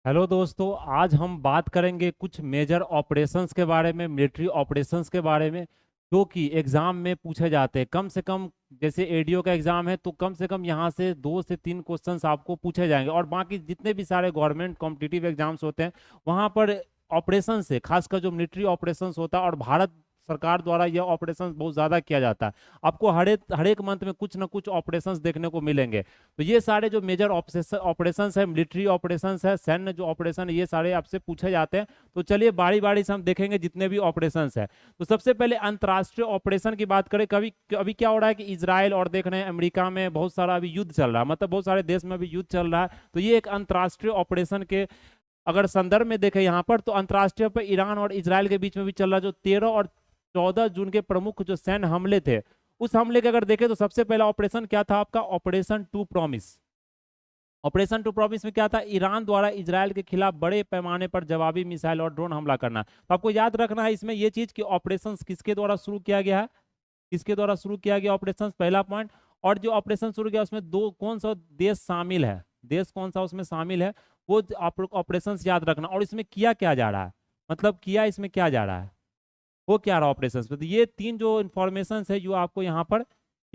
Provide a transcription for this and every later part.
Hello दोस्तों, आज हम बात करेंगे कुछ मेजर ऑपरेशंस के बारे में, मिलिट्री ऑपरेशंस के बारे में, जो कि एग्जाम में पूछे जाते हैं। कम से कम जैसे एडीओ का एग्जाम है तो कम से कम यहाँ से 2 से 3 क्वेश्चंस आपको पूछे जाएंगे। और बाकी जितने भी सारे गवर्नमेंट कॉम्पिटिटिव एग्जाम्स होते हैं वहाँ पर ऑपरेशन से, खासकर जो मिलिट्री ऑपरेशंस होता है और भारत सरकार द्वारा यह ऑपरेशंस बहुत ज़्यादा किया जाता है। आपको हर एक मंथ में कुछ ना कुछ ऑपरेशंस देखने को मिलेंगे। तो ये सारे जो मेजर ऑपरेशंस है, मिलिट्री ऑपरेशंस है, सैन्य जो ऑपरेशन है, ये सारे आपसे पूछे जाते हैं। तो चलिए बारी बारी से हम देखेंगे जितने भी ऑपरेशंस है। तो सबसे पहले अंतर्राष्ट्रीय ऑपरेशन की बात करें। कभी अभी क्या हो रहा है कि इजराइल और देख रहे हैं अमेरिका में बहुत सारा अभी युद्ध चल रहा है, मतलब बहुत सारे देश में अभी युद्ध चल रहा है। तो ये एक अंतर्राष्ट्रीय ऑपरेशन के अगर संदर्भ में देखें यहाँ पर, तो अंतर्राष्ट्रीय पर ईरान और इजराइल के बीच में भी चल रहा है, जो 13 और 14 जून के प्रमुख जो सैन्य हमले थे, उस हमले के अगर देखें तो सबसे पहला ऑपरेशन क्या था आपका? Operation to promise. Operation to promise में क्या था? ईरान द्वारा इजराइल के खिलाफ बड़े पैमाने पर जवाबी मिसाइल और ड्रोन हमला करना। तो आपको याद रखना है इसमें ये चीज कि ऑपरेशन किसके द्वारा शुरू किया गया है, किसके द्वारा शुरू किया गया ऑपरेशन, पहला पॉइंट। और जो ऑपरेशन शुरू किया उसमें दो कौन सा देश शामिल है, देश कौन सा उसमें शामिल है, वो ऑपरेशन याद रखना। और इसमें किया क्या जा रहा है, मतलब किया इसमें क्या जा रहा है, वो क्या रहा ऑपरेशन में। तो ये तीन जो इन्फॉर्मेशन है जो आपको यहाँ पर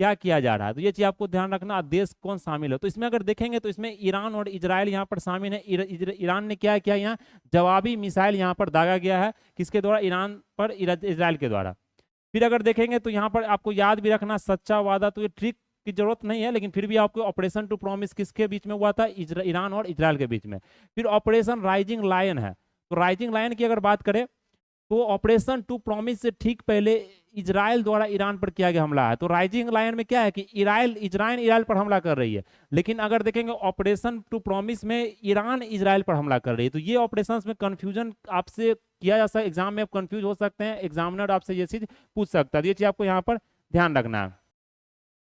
क्या किया जा रहा है, तो ये चीज आपको ध्यान रखना, देश कौन शामिल है। तो इसमें अगर देखेंगे तो इसमें ईरान और इजराइल यहाँ पर शामिल है। ईरान ने क्या किया, यहाँ जवाबी मिसाइल यहाँ पर दागा गया है, किसके द्वारा? ईरान पर, इजराइल के द्वारा। फिर अगर देखेंगे तो यहाँ पर आपको याद भी रखना सच्चा वादा, तो ये ट्रिक की जरूरत नहीं है, लेकिन फिर भी आपको ऑपरेशन टू प्रॉमिस किसके बीच में हुआ था? ईरान और इजराइल के बीच में। फिर ऑपरेशन राइजिंग लायन है। तो राइजिंग लायन की अगर बात करें तो ऑपरेशन टू प्रॉमिस से ठीक पहले इजराइल द्वारा ईरान पर किया गया हमला है। तो राइजिंग लायन में क्या है कि इजराइल पर हमला कर रही है, लेकिन अगर देखेंगे ऑपरेशन टू प्रॉमिस में ईरान इजराइल पर हमला कर रही है। तो ये ऑपरेशन में कंफ्यूजन आपसे किया जा सकता है, एग्जाम में आप कंफ्यूज हो सकते हैं, एग्जामिनर आपसे ये चीज पूछ सकता है। ये चीज आपको यहाँ पर ध्यान रखना है।